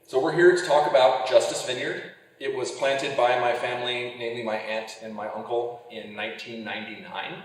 So we're here to talk about Justice Vineyard. It was planted by my family, namely my aunt and my uncle, in 1999.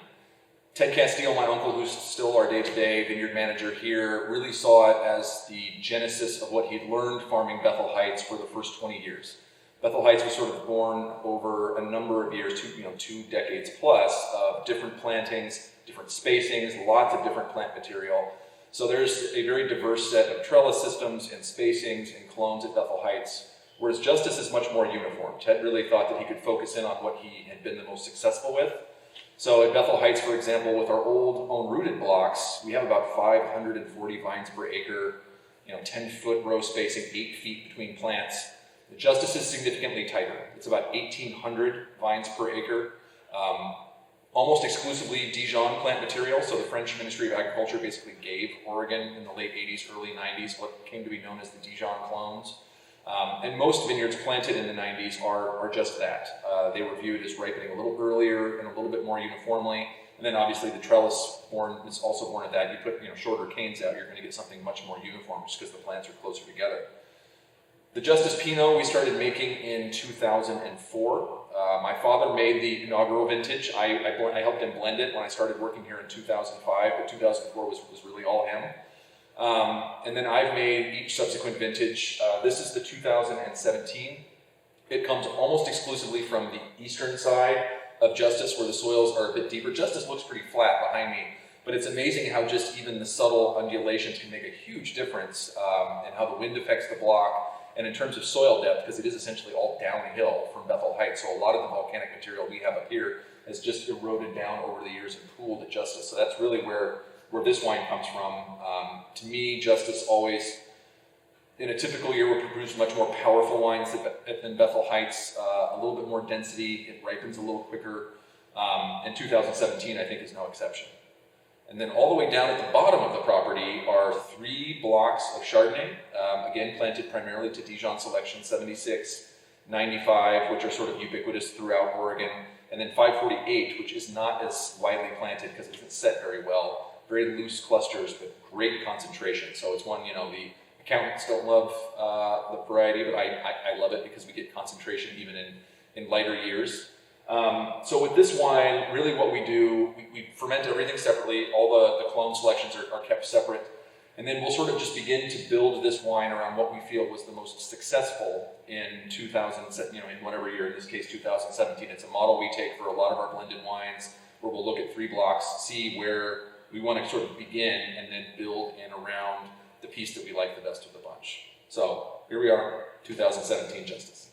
Ted Casteel, my uncle, who's still our day-to-day vineyard manager here, really saw it as the genesis of what he'd learned farming Bethel Heights for the first 20 years. Bethel Heights was sort of born over a number of years, two decades plus, of different plantings, different spacings, lots of different plant material. So there's a very diverse set of trellis systems and spacings and clones at Bethel Heights, whereas Justice is much more uniform. Ted really thought that he could focus in on what he had been the most successful with. So at Bethel Heights, for example, with our old own-rooted blocks, we have about 540 vines per acre, 10-foot row spacing, 8 feet between plants. The Justice is significantly tighter. It's about 1,800 vines per acre, almost exclusively Dijon plant material. So the French Ministry of Agriculture basically gave Oregon in the late 80s, early 90s what came to be known as the Dijon clones. And most vineyards planted in the 90s are just that. They were viewed as ripening a little earlier and a little bit more uniformly. And then obviously the trellis is also born at that. You put shorter canes out, you're going to get something much more uniform just because the plants are closer together. The Justice Pinot we started making in 2004. My father made the inaugural vintage. I helped him blend it when I started working here in 2005, but 2004 was really all him. And then I've made each subsequent vintage. This is the 2017. It comes almost exclusively from the eastern side of Justice, where the soils are a bit deeper. Justice looks pretty flat behind me, but it's amazing how just even the subtle undulations can make a huge difference in how the wind affects the block. And in terms of soil depth, because it is essentially all downhill from Bethel Heights, so a lot of the volcanic material we have up here has just eroded down over the years and pooled at Justice. So that's really where this wine comes from. To me, Justice always, in a typical year, will produce much more powerful wines than Bethel Heights, a little bit more density, it ripens a little quicker, and 2017 I think is no exception. And then all the way down at the bottom of the property are 3 blocks of Chardonnay, again planted primarily to Dijon Selection 76, 95, which are sort of ubiquitous throughout Oregon, and then 548, which is not as widely planted because it doesn't set very well. Very loose clusters with great concentration. So it's one, the accountants don't love the variety, but I love it because we get concentration even in lighter years. So with this wine, really what we do, we ferment everything separately. All the clone selections are kept separate. And then we'll sort of just begin to build this wine around what we feel was the most successful in in whatever year, in this case 2017. It's a model we take for a lot of our blended wines, where we'll look at 3 blocks, see where we want to sort of begin, and then build in around the piece that we like the best of the bunch. So here we are, 2017 Justice.